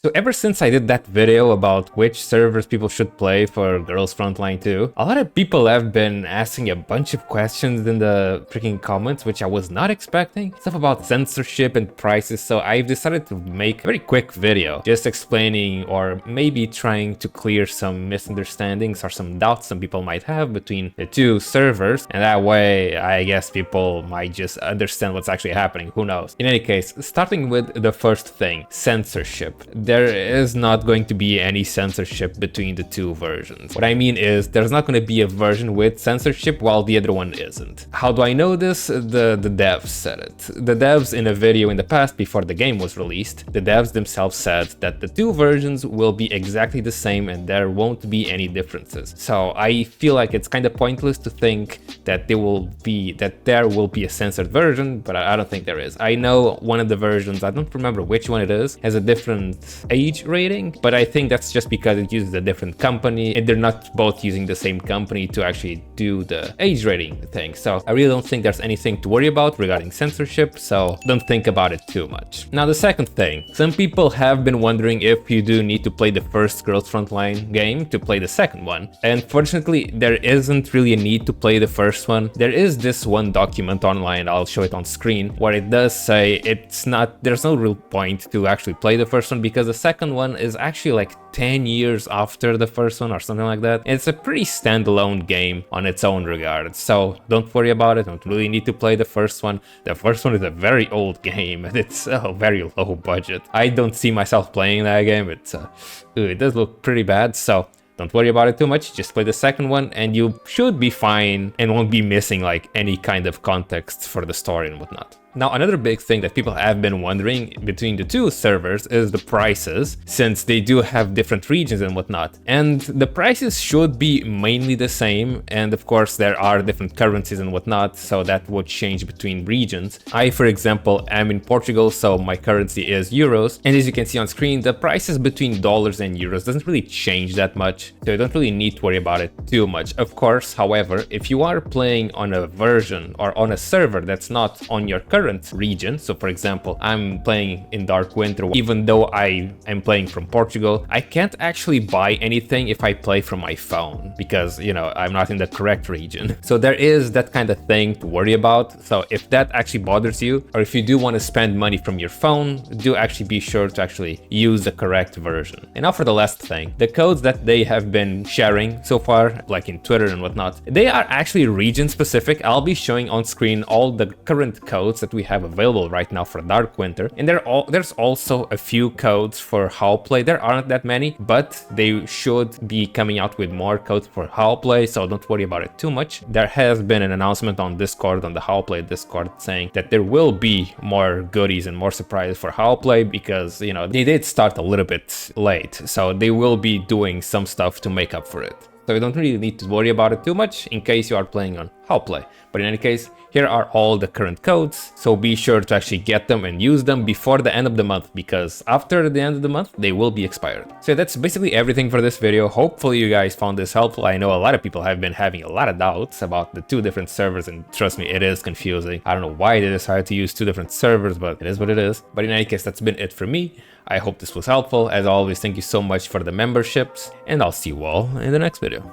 So ever since I did that video about which servers people should play for Girls Frontline 2, a lot of people have been asking a bunch of questions in the freaking comments, which I was not expecting. Stuff about censorship and prices, so I've decided to make a very quick video just explaining or maybe trying to clear some misunderstandings or some doubts some people might have between the two servers, and that way I guess people might just understand what's actually happening, who knows. In any case, starting with the first thing, censorship. There is not going to be any censorship between the two versions. What I mean is there's not going to be a version with censorship while the other one isn't. How do I know this? The devs said it. The devs in a video in the past before the game was released, the devs themselves said that the two versions will be exactly the same and there won't be any differences. So I feel like it's kind of pointless to think that there will be a censored version, but I don't think there is. I know one of the versions, I don't remember which one it is, has a different age rating, but I think that's just because it uses a different company and they're not both using the same company to actually do the age rating thing. So I really don't think there's anything to worry about regarding censorship, so don't think about it too much. Now the second thing, some people have been wondering if you do need to play the first Girls Frontline game to play the second one. And fortunately, there isn't really a need to play the first one. There is this one document online, I'll show it on screen, where it does say there's no real point to actually play the first one because the second one is actually like 10 years after the first one or something like that. It's a pretty standalone game on its own regard, so don't worry about it. Don't really need to play the first one. The first one is a very old game and it's a very low budget. I don't see myself playing that game. It does look pretty bad, so don't worry about it too much. Just play the second one and you should be fine and won't be missing like any kind of context for the story and whatnot. Now, another big thing that people have been wondering between the two servers is the prices, since they do have different regions and whatnot. And the prices should be mainly the same, and of course there are different currencies and whatnot, so that would change between regions. I, for example, am in Portugal, so my currency is euros, and as you can see on screen, the prices between dollars and euros doesn't really change that much, so you don't really need to worry about it too much. Of course, however, if you are playing on a version or on a server that's not on your current region, so for example, I'm playing in Darkwinter, even though I am playing from Portugal, I can't actually buy anything if I play from my phone because, you know, I'm not in the correct region. So there is that kind of thing to worry about. So if that actually bothers you, or if you do want to spend money from your phone, do actually be sure to actually use the correct version. And now for the last thing, the codes that they have been sharing so far, like in Twitter and whatnot, they are actually region specific. I'll be showing on screen all the current codes that we have available right now for Darkwinter, and there's also a few codes for Haoplay. There aren't that many, but they should be coming out with more codes for Haoplay, so don't worry about it too much. There has been an announcement on Discord, on the Haoplay Discord, saying that there will be more goodies and more surprises for Haoplay because, you know, they did start a little bit late, so they will be doing some stuff to make up for it. So you don't really need to worry about it too much in case you are playing on Haoplay. But in any case, here are all the current codes, so be sure to actually get them and use them before the end of the month, because after the end of the month, they will be expired. So that's basically everything for this video. Hopefully you guys found this helpful. I know a lot of people have been having a lot of doubts about the two different servers, and trust me, it is confusing. I don't know why they decided to use two different servers, but it is what it is. But in any case, that's been it for me. I hope this was helpful. As always, thank you so much for the memberships, and I'll see you all in the next video.